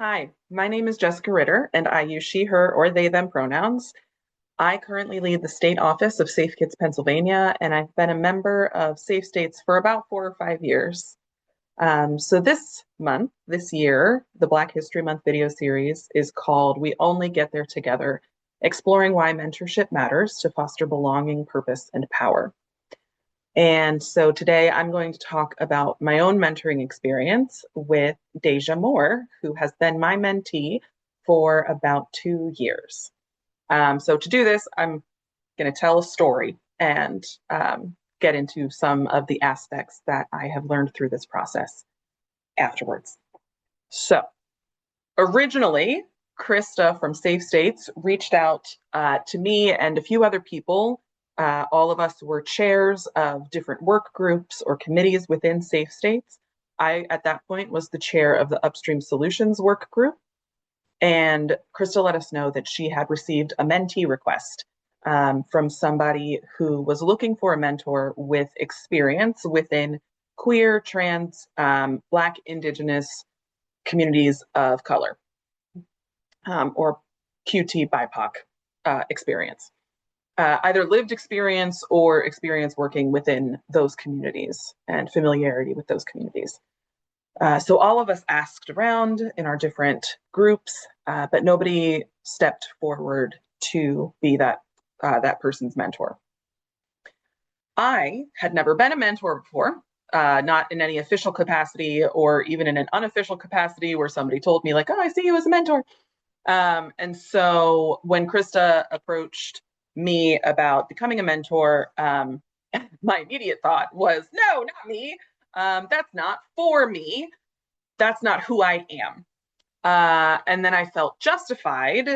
Hi, my name is Jessica Ritter, and I use she, her, or they, them pronouns. I currently lead the state office of Safe Kids Pennsylvania, and I've been a member of Safe States for about 4 or 5 years. So this year, the Black History Month video series is called We Only Get There Together, exploring why mentorship matters to foster belonging, purpose, and power. And so today I'm going to talk about my own mentoring experience with Deja Moore, who has been my mentee for about 2 years. So to do this, I'm going to tell a story and get into some of the aspects that I have learned through this process afterwards. So originally, Krista from Safe States reached out to me and a few other people. All of us were chairs of different work groups or committees within Safe States. I, at that point, was the chair of the Upstream Solutions work group. And Krista let us know that she had received a mentee request from somebody who was looking for a mentor with experience within queer, trans, Black, Indigenous communities of color, or QT BIPOC experience. Either lived experience or experience working within those communities and familiarity with those communities. So all of us asked around in our different groups, but nobody stepped forward to be that person's mentor. I had never been a mentor before, not in any official capacity or even in an unofficial capacity where somebody told me like, oh, I see you as a mentor. And so when Krista approached me about becoming a mentor, my immediate thought was, no, not me. That's not for me. That's not who I am. And then I felt justified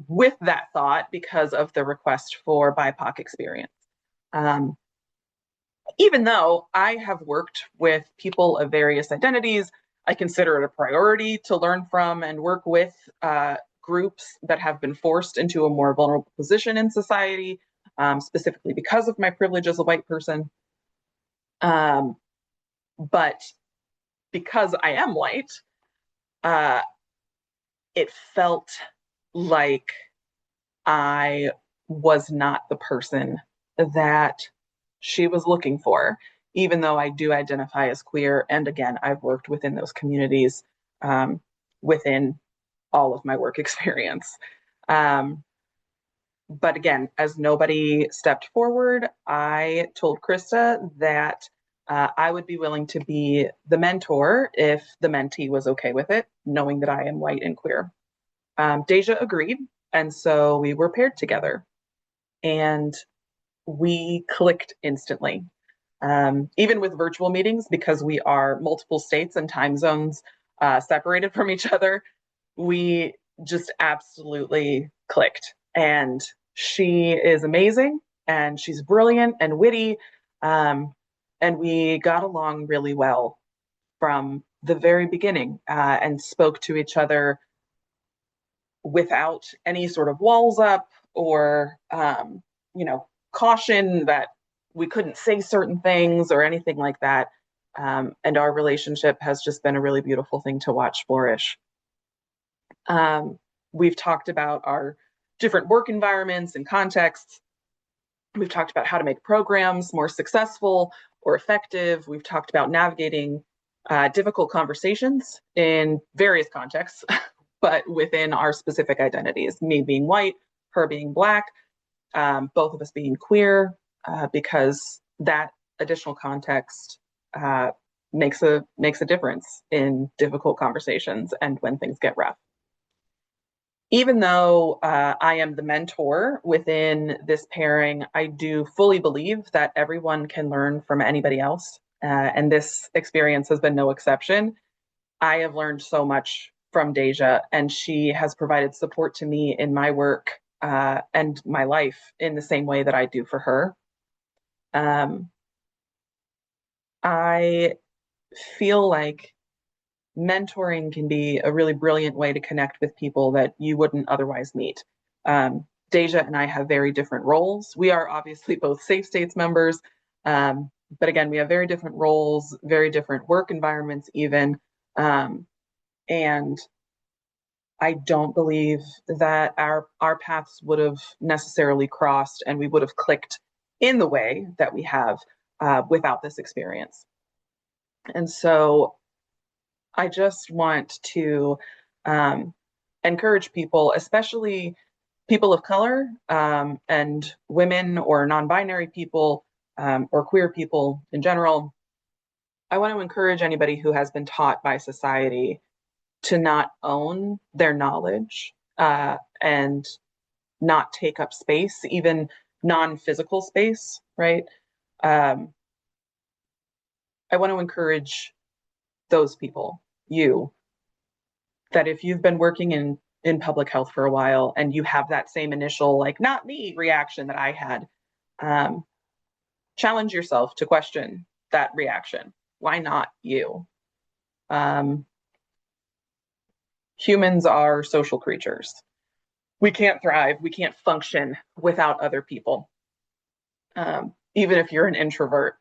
with that thought because of the request for BIPOC experience. Even though I have worked with people of various identities, I consider it a priority to learn from and work with groups that have been forced into a more vulnerable position in society, specifically because of my privilege as a white person. But because I am white, it felt like I was not the person that she was looking for, even though I do identify as queer. And again, I've worked within those communities within all of my work experience. But again, as nobody stepped forward, I told Krista that I would be willing to be the mentor if the mentee was okay with it, knowing that I am white and queer. Deja agreed, and so we were paired together, and we clicked instantly. Even with virtual meetings, because we are multiple states and time zones separated from each other, we just absolutely clicked. And she is amazing, and she's brilliant and witty, and we got along really well from the very beginning, and spoke to each other without any sort of walls up or caution that we couldn't say certain things or anything like that. And our relationship has just been a really beautiful thing to watch flourish. We've talked about our different work environments and contexts. We've talked about how to make programs more successful or effective. We've talked about navigating difficult conversations in various contexts, but within our specific identities, me being white, her being Black, both of us being queer, because that additional context makes a difference in difficult conversations and when things get rough. Even though I am the mentor within this pairing, I do fully believe that everyone can learn from anybody else, and this experience has been no exception. I have learned so much from Deja, and she has provided support to me in my work and my life in the same way that I do for her. I feel like mentoring can be a really brilliant way to connect with people that you wouldn't otherwise meet. Deja and I have very different roles. We are obviously both Safe States members, But again, we have very different roles, very different work environments, even. Um, and I don't believe that our paths would have necessarily crossed and we would have clicked in the way that we have without this experience. And so I just want to um, encourage people, especially people of color and women or non-binary people or queer people in general. I want to encourage anybody who has been taught by society to not own their knowledge and not take up space, even non-physical space, right? Um, I want to encourage those people, you, that if you've been working in public health for a while and you have that same initial like not me reaction that I had, um, challenge yourself to question that reaction. Why not you? Um, Humans are social creatures. We can't thrive, we can't function without other people. Even if you're an introvert,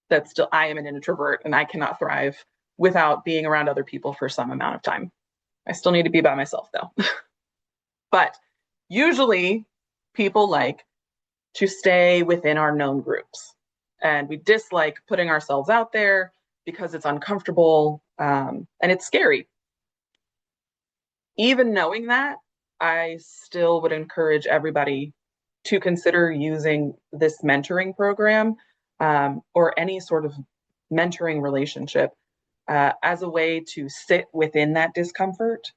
that's still, I am an introvert and I cannot thrive without being around other people for some amount of time. I still need to be by myself though. But usually people like to stay within our known groups. And we dislike putting ourselves out there because it's uncomfortable and it's scary. Even knowing that, I still would encourage everybody to consider using this mentoring program or any sort of mentoring relationship as a way to sit within that discomfort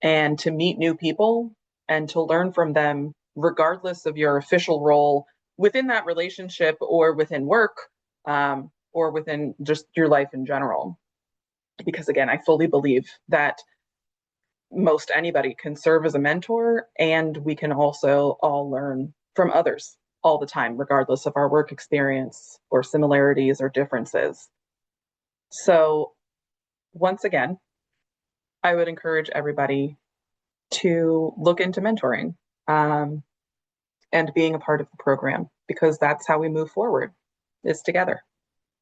and to meet new people and to learn from them, regardless of your official role within that relationship or within work or within just your life in general. Because again, I fully believe that most anybody can serve as a mentor, and we can also all learn from others all the time, regardless of our work experience or similarities or differences. So, once again, I would encourage everybody to look into mentoring and being a part of the program because that's how we move forward is together.